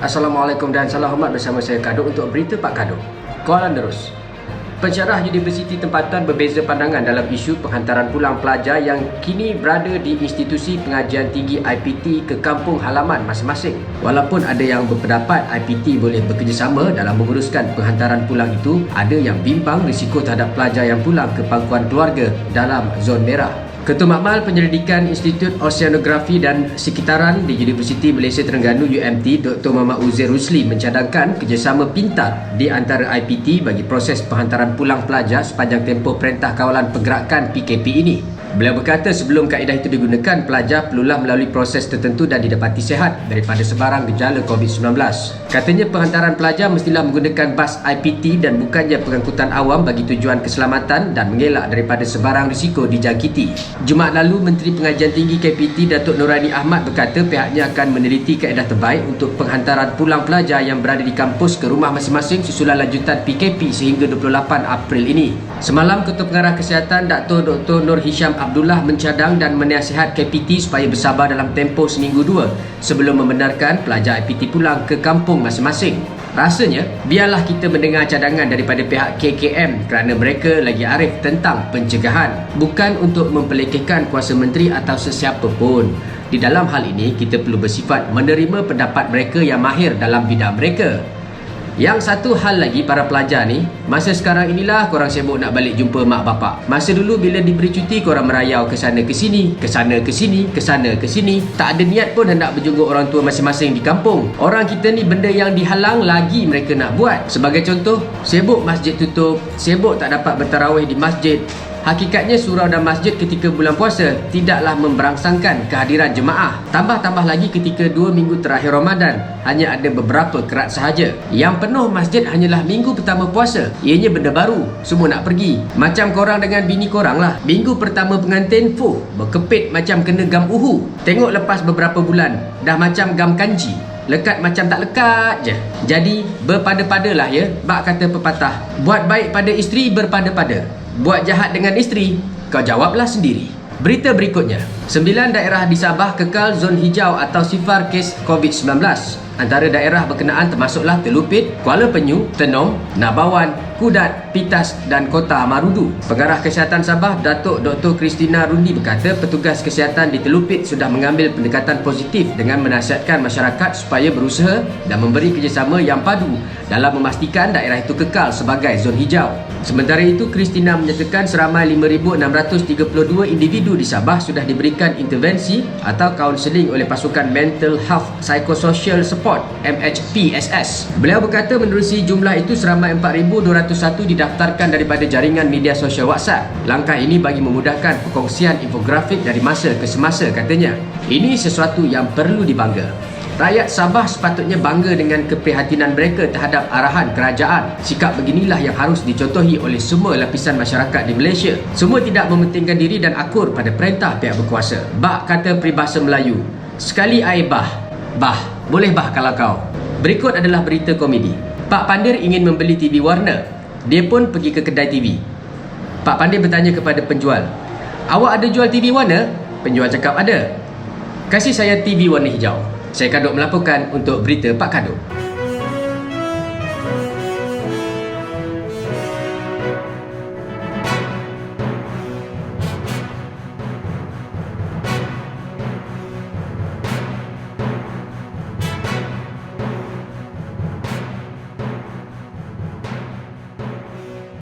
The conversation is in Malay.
Assalamualaikum dan salam hormat bersama saya Kado untuk berita Pak Kado. Kuala Nerus. Pensyarah universiti tempatan berbeza pandangan dalam isu penghantaran pulang pelajar yang kini berada di institusi pengajian tinggi IPT ke kampung halaman masing-masing. Walaupun ada yang berpendapat IPT boleh bekerjasama dalam menguruskan penghantaran pulang itu, ada yang bimbang risiko terhadap pelajar yang pulang ke pangkuan keluarga dalam zon merah. Ketua Makmal Penyelidikan Institut Oceanografi dan Sekitaran di Universiti Malaysia Terengganu UMT, Dr. Muhammad Uzair Rusli mencadangkan kerjasama pintar di antara IPT bagi proses penghantaran pulang pelajar sepanjang tempoh Perintah Kawalan Pergerakan PKP ini. Beliau berkata sebelum kaedah itu digunakan, pelajar perlulah melalui proses tertentu dan didapati sihat daripada sebarang gejala COVID-19. Katanya penghantaran pelajar mestilah menggunakan bas IPT dan bukannya pengangkutan awam bagi tujuan keselamatan dan mengelak daripada sebarang risiko dijangkiti. Jumaat lalu, Menteri Pengajian Tinggi KPT Datuk Nurani Ahmad berkata pihaknya akan meneliti kaedah terbaik untuk penghantaran pulang pelajar yang berada di kampus ke rumah masing-masing susulan lanjutan PKP sehingga 28 April ini. Semalam, Ketua Pengarah Kesihatan Dr. Nur Hisham Abdullah mencadang dan menasihat KPT supaya bersabar dalam tempoh seminggu dua sebelum membenarkan pelajar IPT pulang ke kampung masing-masing. Rasanya, biarlah kita mendengar cadangan daripada pihak KKM kerana mereka lagi arif tentang pencegahan, bukan untuk mempelekehkan kuasa menteri atau sesiapa pun. Di dalam hal ini, kita perlu bersifat menerima pendapat mereka yang mahir dalam bidang mereka. Yang satu hal lagi, para pelajar ni, masa sekarang inilah korang sibuk nak balik jumpa mak bapak. Masa dulu bila diberi cuti, korang merayau ke sana ke sini, ke sana ke sini, ke sana ke sini. Tak ada niat pun hendak berjumpa orang tua masing-masing di kampung. Orang kita ni benda yang dihalang lagi mereka nak buat. Sebagai contoh, sibuk masjid tutup, sibuk tak dapat bertarawih di masjid. Hakikatnya surau dan masjid ketika bulan puasa tidaklah memberangsangkan kehadiran jemaah. Tambah-tambah lagi ketika 2 minggu terakhir Ramadan, hanya ada beberapa kerat sahaja. Yang penuh masjid hanyalah minggu pertama puasa. Ianya benda baru, semua nak pergi. Macam korang dengan bini korang lah. Minggu pertama pengantin, berkepit macam kena gam uhu. Tengok lepas beberapa bulan, dah macam gam kanji. Lekat macam tak lekat je. Jadi berpada-padalah ya. Bak kata pepatah, buat baik pada isteri berpada-pada, buat jahat dengan isteri, kau jawablah sendiri. Berita berikutnya, 9 daerah di Sabah kekal zon hijau atau sifar kes COVID-19. Antara daerah berkenaan termasuklah Telupit, Kuala Penyu, Tenom, Nabawan, Kudat, Pitas dan Kota Marudu. Pengarah Kesihatan Sabah, Datuk Dr. Christina Rundi berkata petugas kesihatan di Telupit sudah mengambil pendekatan positif dengan menasihatkan masyarakat supaya berusaha dan memberi kerjasama yang padu dalam memastikan daerah itu kekal sebagai zon hijau. Sementara itu, Christina menyatakan seramai 5,632 individu di Sabah sudah diberikan intervensi atau kaunseling oleh pasukan Mental Health Psychosocial Support MHPSS. Beliau berkata menerusi jumlah itu seramai 4,201 didaftarkan daripada jaringan media sosial WhatsApp. Langkah ini bagi memudahkan perkongsian infografik dari masa ke semasa, katanya. Ini sesuatu yang perlu dibangga. Rakyat Sabah sepatutnya bangga dengan keprihatinan mereka terhadap arahan kerajaan. Sikap beginilah yang harus dicontohi oleh semua lapisan masyarakat di Malaysia. Semua tidak mementingkan diri dan akur pada perintah pihak berkuasa. Bak kata peribahasa Melayu, sekali air bah, boleh bah kalau kau. Berikut adalah berita komedi. Pak Pandir ingin membeli TV warna. Dia pun pergi ke kedai TV. Pak Pandir bertanya kepada penjual, awak ada jual TV warna? Penjual cakap ada. Kasih saya TV warna hijau. Saya Kado melaporkan untuk berita Pak Kado.